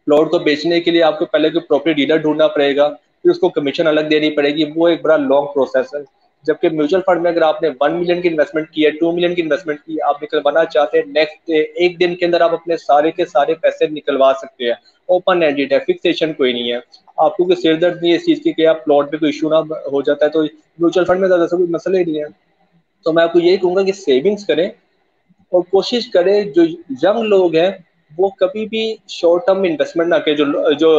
प्लॉट को बेचने के लिए आपको पहले कोई प्रॉपर्टी डीलर ढूंढना पड़ेगा, फिर उसको कमीशन अलग देनी पड़ेगी, वो एक बड़ा लॉन्ग प्रोसेस है। जबकि म्यूचुअल फंड में अगर आपने 1 मिलियन की इन्वेस्टमेंट की है, 2 मिलियन की इन्वेस्टमेंट की, आप निकलवाना चाहते हैं, नेक्स्ट एक दिन के अंदर आप अपने सारे के सारे पैसे निकलवा सकते हैं। ओपन एंडेड है, फिक्सेशन कोई नहीं है। आपको कोई सिरदर्द नहीं है इस चीज की कि आप प्लॉट में कोई इशू ना हो जाता है, तो म्यूचुअल फंड में ज्यादा कोई मसला ही नहीं है। तो मैं आपको यही कहूंगा कि सेविंग्स करें, और कोशिश करें जो यंग लोग हैं वो कभी भी शॉर्ट टर्म इन्वेस्टमेंट ना करें। जो जो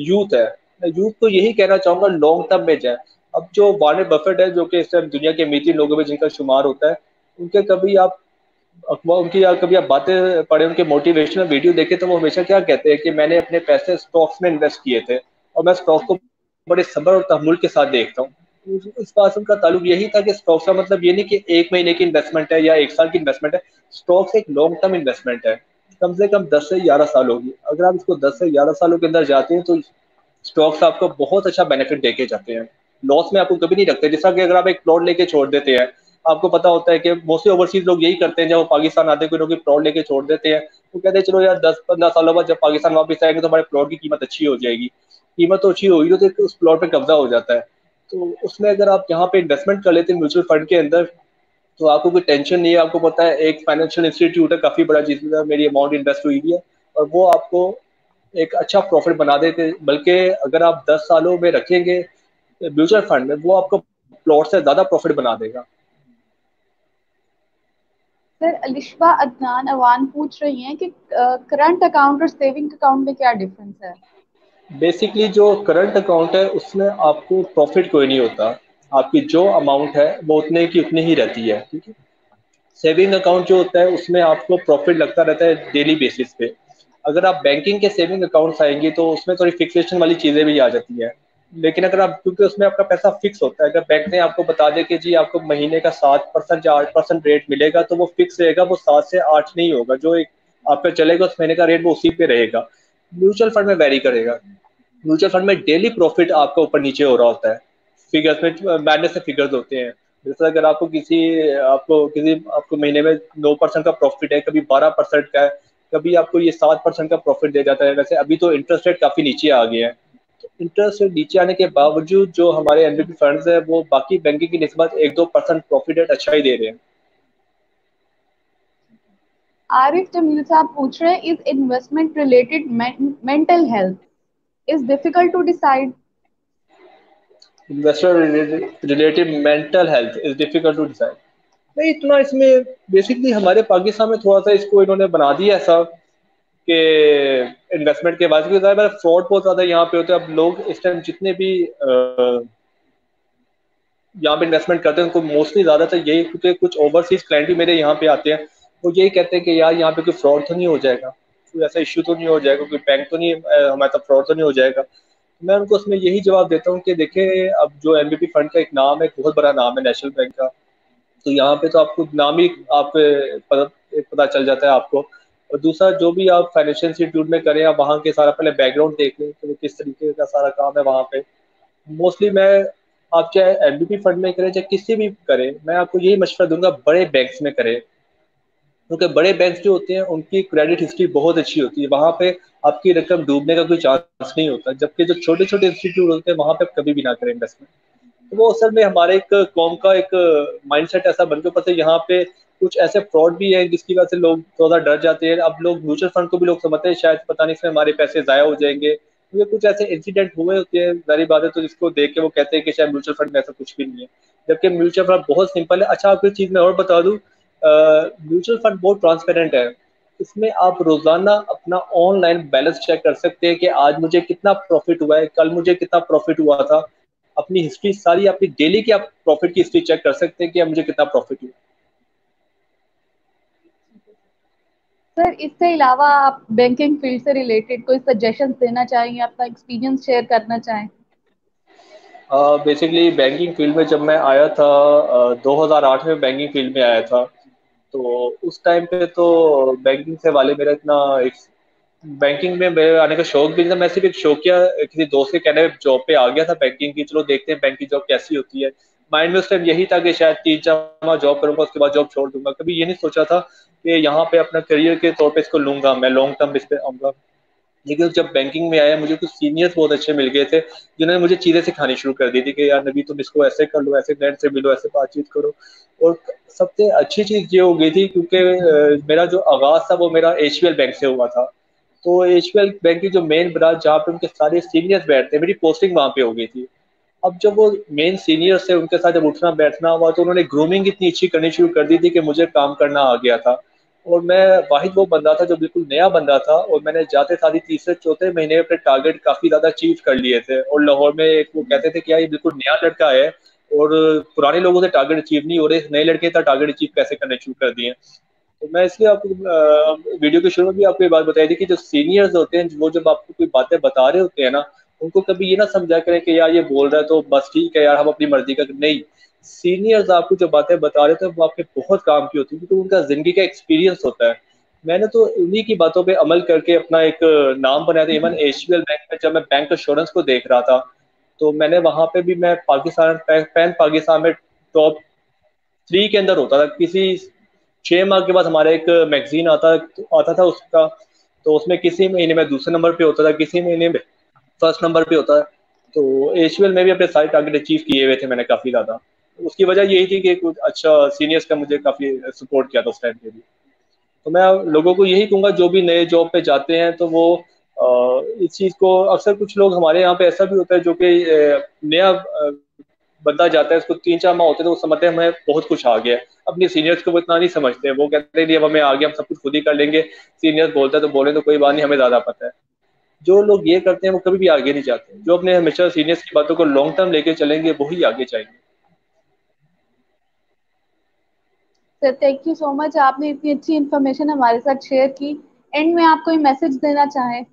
यूथ है, मैं यूथ को यही कहना चाहूंगा लॉन्ग टर्म में जाए। अब जो वारेन बफेट है, जो कि इस टाइम दुनिया के अमीर लोगों में जिनका शुमार होता है, उनके कभी आप अखबार उनकी या कभी आप बातें पढ़े, उनके मोटिवेशनल वीडियो देखे, तो वो हमेशा क्या कहते हैं कि मैंने अपने पैसे स्टॉक्स में इन्वेस्ट किए थे और मैं स्टॉक्स को बड़े सब्र और तहमुल के साथ देखता हूँ। इस बात से उनका ताल्लुक यही था कि स्टॉक्स का मतलब ये नहीं कि 1 महीने की इन्वेस्टमेंट है या 1 साल की इन्वेस्टमेंट है। स्टॉक्स एक लॉन्ग टर्म इन्वेस्टमेंट है, कम से कम 10 से 11 साल होगी। अगर आप इसको 10 से 11 सालों के अंदर जाते हैं तो स्टॉक्स आपको बहुत अच्छा बेनिफिट देके जाते हैं। लॉस में आपको कभी नहीं रखते। जैसा कि अगर आप एक प्लॉट लेके छोड़ देते हैं, आपको पता होता है कि मोस्टली ओवरसीज लोग यही करते हैं, जब वो पाकिस्तान आते हैं कोई लोग प्लॉट लेके छोड़ देते हैं, वो कहते हैं चलो यार 10-15 सालों बाद जब पाकिस्तान वापस आएंगे तो हमारे प्लॉट की कीमत अच्छी हो जाएगी। कीमत तो अच्छी होगी तो उस प्लॉट पे कब्जा हो जाता है। तो उसमें अगर आप यहाँ पे इन्वेस्टमेंट कर लेते हैं म्यूचुअल फंड के अंदर, तो आपको कोई टेंशन नहीं है। आपको पता है एक फाइनेंशियल इंस्टीट्यूट है काफी बड़ा जिसमें मेरी अमाउंट इन्वेस्ट हुई है, और वो आपको एक अच्छा प्रॉफिट बना देते। बल्कि अगर आप 10 सालों में रखेंगे म्यूचुअल फंड में वो आपको प्लॉट से ज्यादा प्रॉफिट बना देगा। सर अलिशबा अदनान अवान पूछ रही हैं कि करंट अकाउंट और सेविंग अकाउंट में क्या डिफरेंस है। बेसिकली जो करंट अकाउंट है उसमें आपको प्रॉफिट कोई नहीं होता, आपकी जो अमाउंट है वो उतने की उतनी ही रहती है, ठीक है। सेविंग अकाउंट जो होता है उसमें आपको प्रॉफिट लगता रहता है डेली बेसिस पे। अगर आप बैंकिंग के सेविंग अकाउंट्स आएंगे तो उसमें थोड़ी फिक्सेशन वाली चीज़ें भी आ जाती हैं। लेकिन अगर आप, क्योंकि उसमें आपका पैसा फिक्स होता है, अगर बैंक ने आपको बता दे कि जी आपको महीने का 7% या 8% रेट मिलेगा तो वो फिक्स रहेगा, वो 7 से 8 नहीं होगा, जो एक आपका चलेगा उस महीने का रेट वो उसी पे रहेगा। म्यूचुअल फंड में वेरी करेगा। म्यूचुअल फंड में डेली प्रॉफिट आपका ऊपर नीचे हो रहा होता है, फिगर्स में मैडनेस से फिगर्स होते हैं। जैसे अगर आपको महीने में 9% का प्रॉफिट है, कभी 12% का है, कभी आपको ये 7% का प्रॉफिट दे जाता है। वैसे अभी तो इंटरेस्ट रेट काफी नीचे आ गया है, तो इंटरेस्ट रेट नीचे आने के बावजूद जो हमारे एनबीपी फंड्स है वो बाकी बैंकिंग की निस्बत 1-2% प्रॉफिट रेट अच्छा ही दे रहे हैं। आरिफ जमील साहब पूछ रहे हैं, is investment related mental health is difficult to decide. Investor related mental health is difficult to decide. नहीं इतना इसमें, बेसिकली हमारे पाकिस्तान में थोड़ा सा इसको इन्होंने बना दिया ऐसा कि इन्वेस्टमेंट के बाद फ्रॉड बहुत ज्यादा यहाँ पे होता है। अब लोग इस टाइम जितने भी यहाँ पे इन्वेस्टमेंट करते हैं उनको मोस्टली ज्यादातर यही, क्योंकि कुछ ओवरसीज क्लाइंट भी मेरे यहाँ पे आते हैं, वो यही कहते हैं कि यार यहाँ पे कोई फ्रॉड तो नहीं हो जाएगा, कोई ऐसा इश्यू तो नहीं हो जाएगा, कोई बैंक तो नहीं हमारे साथ फ्रॉड तो नहीं हो जाएगा। मैं उनको उसमें यही जवाब देता हूँ कि देखिए अब जो एनबीपी फंड का एक नाम है, एक बहुत बड़ा नाम है नेशनल बैंक का, तो यहाँ पे तो आपको नाम ही आप पता चल जाता है आपको। और दूसरा जो भी आप फाइनेंशियल इंस्टीट्यूट में करें, आप वहाँ के सारा पहले बैकग्राउंड देख लें कि वो किस तरीके का सारा काम है वहाँ पे। मोस्टली मैं, आप चाहे एनबीपी फंड में करें चाहे किसी भी करें, मैं आपको यही मशवरा दूंगा बड़े बैंक्स में करें, क्योंकि बड़े बैंक जो होते हैं उनकी क्रेडिट हिस्ट्री बहुत अच्छी होती है, वहां पे आपकी रकम डूबने का कोई चांस नहीं होता। जबकि जो छोटे छोटे इंस्टीट्यूट होते हैं वहां पे आप कभी भी ना करें इन्वेस्टमेंट। तो वो असल में हमारे एक कौम का एक माइंडसेट ऐसा बन गया, पता है यहाँ पे कुछ ऐसे फ्रॉड भी है जिसकी वजह से लोग थोड़ा डर जाते हैं। अब लोग म्यूचुअल फंड को भी लोग समझते हैं शायद पता नहीं इसमें हमारे पैसे जाया हो जाएंगे, क्योंकि कुछ ऐसे इंसिडेंट हुए होते हैं सारी बातें, तो जिसको देख के वो कहते हैं कि शायद म्यूचुअल फंड में ऐसा कुछ भी नहीं है। जबकि म्यूचुअल फंड बहुत सिंपल है। अच्छा आपको एक चीज मैं और बता दूं, म्यूचुअल फंड बहुत ट्रांसपेरेंट है। इसमें आप रोजाना अपना ऑनलाइन बैलेंस चेक कर सकते हैं कि आज मुझे कितना प्रॉफिट हुआ है, कल मुझे कितना प्रॉफिट हुआ था। अपनी हिस्ट्री सारी, अपनी डेली की आप प्रॉफिट की हिस्ट्री चेक कर सकते हैं कि अब मुझे कितना प्रॉफिट हुआ। सर इससे अलावा आप बैंकिंग फील्ड से रिलेटेड कोई सजेशन देना चाहें या अपना एक्सपीरियंस शेयर करना चाहें। बेसिकली बैंकिंग फील्ड में जब मैं आया था, 2008 में बैंकिंग फील्ड में आया था, तो उस टाइम पे तो बैंकिंग से वाले मेरा इतना बैंकिंग में मेरे आने का शौक भी नहीं था। मैं सिर्फ एक शौकिया किसी दोस्त के कहने पे जॉब पे आ गया था बैंकिंग की, चलो देखते हैं बैंक की जॉब कैसी होती है। माइंड में उस टाइम यही था कि शायद 3-4 माह जॉब करूंगा उसके बाद जॉब छोड़ दूंगा। कभी ये नहीं सोचा था कि यहाँ पे अपना करियर के तौर पे इसको लूंगा, मैं लॉन्ग टर्म इस पे आऊंगा। लेकिन जब बैंकिंग में आया मुझे कुछ सीनियर्स बहुत अच्छे मिल गए थे जिन्होंने मुझे चीजें सिखानी शुरू कर दी थी कि यार नबी तुम इसको ऐसे कर लो, ऐसे क्लाइंट से मिलो, ऐसे बातचीत करो। और सबसे अच्छी चीज ये हो गई थी क्योंकि मेरा जो आगाज था वो मेरा एचबीएल बैंक से हुआ था। तो एचबीएल बैंक की जो मेन ब्रांच जहाँ पे उनके सारे सीनियर्स बैठते, मेरी पोस्टिंग वहां पे हो गई थी। अब जब वो मेन सीनियर्स थे उनके साथ जब उठना बैठना हुआ तो उन्होंने ग्रूमिंग इतनी अच्छी करनी शुरू कर दी थी कि मुझे काम करना आ गया था। और मैं वाहिद वो बंदा था जो बिल्कुल नया बंदा था, और मैंने जाते साथ ही तीसरे चौथे महीने में अपने टारगेट काफी ज्यादा अचीव कर लिए थे। और लाहौर में एक वो कहते थे कि यार ये बिल्कुल नया लड़का है और पुराने लोगों से टारगेट अचीव नहीं हो रहे, नए लड़के का टारगेट अचीव कैसे करने शुरू कर दिए। तो मैं इसलिए आपको वीडियो के शुरू में भी आपको ये बात बताई थी कि जो सीनियर्स होते हैं वो जब आपको कोई बातें बता रहे होते हैं ना, उनको कभी ये ना समझा करें कि यार ये बोल रहा है तो बस ठीक है यार हम अपनी मर्जी का नहीं। सीनियर्स आपको जो बातें बता रहे थे वो आपके बहुत काम की होती है क्योंकि उनका जिंदगी का एक्सपीरियंस होता है। मैंने तो उन्हीं की बातों पे अमल करके अपना एक नाम बनाया था। इवन एचबीएल बैंक में जब मैं बैंक इंश्योरेंस को देख रहा था तो मैंने वहां पे भी, मैं पाकिस्तान पैन पाकिस्तान में टॉप 3 के अंदर होता था। किसी 6 माह के बाद हमारा एक मैगजीन आता आता था उसका, तो उसमें किसी महीने में दूसरे नंबर पे होता था, किसी महीने में फर्स्ट नंबर पे होता है। तो एचबीएल में भी अपने सारे टारगेट अचीव किए हुए थे मैंने काफी ज्यादा। उसकी वजह यही थी कि कुछ अच्छा सीनियर्स का मुझे काफी सपोर्ट किया था उस टाइम पे भी। तो मैं लोगों को यही कहूंगा जो भी नए जॉब पे जाते हैं तो वो इस चीज़ को अक्सर कुछ लोग हमारे यहाँ पे ऐसा भी होता है जो कि नया बंदा जाता है, उसको 3-4 माह होते हैं तो वो समझते हैं हमें बहुत कुछ आ गया है। अपने सीनियर्स को वो इतना नहीं समझते, वो कहते हैं नहीं अब हमें आ गया, हम सब कुछ खुद ही कर लेंगे, सीनियर्स बोलता है तो बोले तो कोई बात नहीं, हमें ज़्यादा पता है। जो लोग ये करते हैं वो कभी भी आगे नहीं जाते, जो अपने हमेशा सीनियर्स की बातों को लॉन्ग टर्म लेके चलेंगे वही आगे जाएंगे। Sir thank you so much, आपने इतनी अच्छी इन्फॉर्मेशन हमारे साथ शेयर की। एंड में आप कोई मैसेज देना चाहें?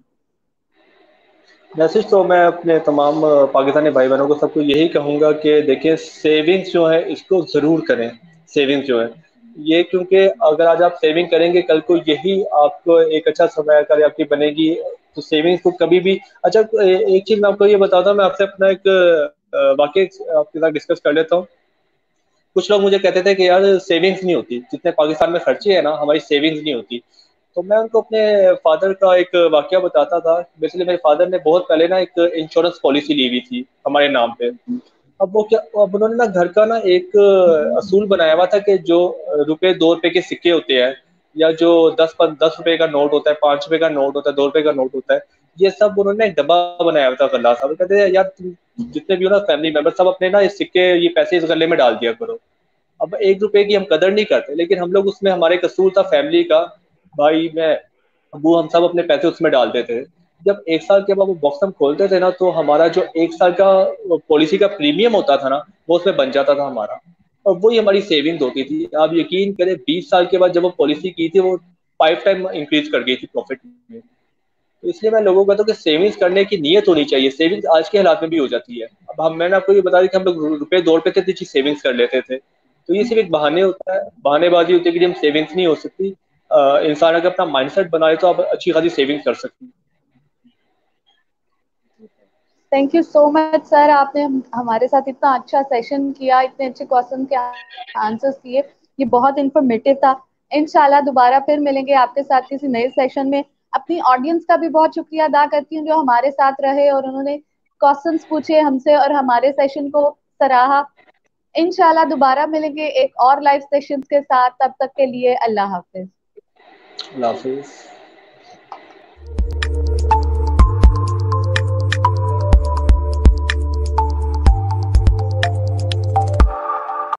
मैसेज तो मैं अपने तमाम पाकिस्तानी भाई बहनों को सबको यही कहूँगा कि देखिए सेविंग्स जो है इसको ज़रूर करें। सेविंग्स जो है ये, क्योंकि अगर आज आप सेविंग करेंगे कल को यही आपको एक अच्छा समय कार्य आपकी बनेगी। तो सेविंग्स को कभी भी अच्छा एक चीज़ मैं आपको ये बताता हूँ, मैं आपसे अपना एक वाकई आपके साथ डिस्कस कर लेता हूँ। कुछ लोग मुझे कहते थे कि यार सेविंग्स नहीं होती, जितने पाकिस्तान में खर्चे हैं ना हमारी सेविंग्स नहीं होती। तो मैं उनको अपने फादर का एक वाकया बताता था। बेसिकली मेरे फादर ने बहुत पहले ना एक इंश्योरेंस पॉलिसी ली हुई थी हमारे नाम पे। अब वो क्या, अब उन्होंने ना घर का ना एक असूल बनाया हुआ था कि जो ₹2 के सिक्के होते हैं, या जो 10 रुपए का नोट होता है, 5 रुपए का नोट होता है, 2 रुपए का नोट होता है, ये सब उन्होंने एक डब्बा बनाया हुआ था गल्ला सा। वो कहते हैं यार तुम जितने भी हो ना फैमिली मेंबर, सब अपने ना इस सिक्के ये पैसे इस गले में डाल दिया करो। अब ₹1 की हम कदर नहीं करते, लेकिन हम लोग उसमें हमारे कसूर था फैमिली का, भाई मैं अबू हम सब अपने पैसे उसमें डालते थे। जब 1 साल के बाद वो बॉक्स हम खोलते थे ना, तो हमारा जो 1 साल का पॉलिसी का प्रीमियम होता था ना, वो उसमें बन जाता था हमारा। और वही हमारी सेविंग होती थी। आप यकीन करें 20 साल के बाद जब वो पॉलिसी की थी, वो 5 टाइम इंक्रीज कर गई थी प्रॉफिट में। तो इसलिए मैं लोगों को कहता हूँ कि सेविंग्स करने की नीयत होनी चाहिए। सेविंग्स आज के हालात में भी हो जाती है। अब हम मैंने आपको ये बता दी कि हम लोग ₹2 से इतनी चीज सेविंग्स कर लेते थे। तो ये सिर्फ एक बहाने होता है, बहानेबाजी होती है कि हम सेविंग्स नहीं हो सकती। इंसान अगर अपना माइंडसेट बना ले तो आप अच्छी खासी सेविंग्स कर सकते हैं। Thank you so much sir, आपने हमारे साथ इतना अच्छा सेशन किया, इतने अच्छे क्वेश्चन के आंसर्स दिए, ये बहुत इंफॉर्मेटिव था। इंशाल्लाह दोबारा फिर मिलेंगे आपके साथ किसी नए सेशन में। अपनी ऑडियंस का भी बहुत शुक्रिया अदा करती हूँ जो हमारे साथ रहे और उन्होंने क्वेश्चंस पूछे हमसे और हमारे सेशन को सराहा। इंशाल्लाह दोबारा मिलेंगे एक और लाइव सेशन के साथ, तब तक के लिए अल्लाह हाफिज। अल्लाह हाफिज।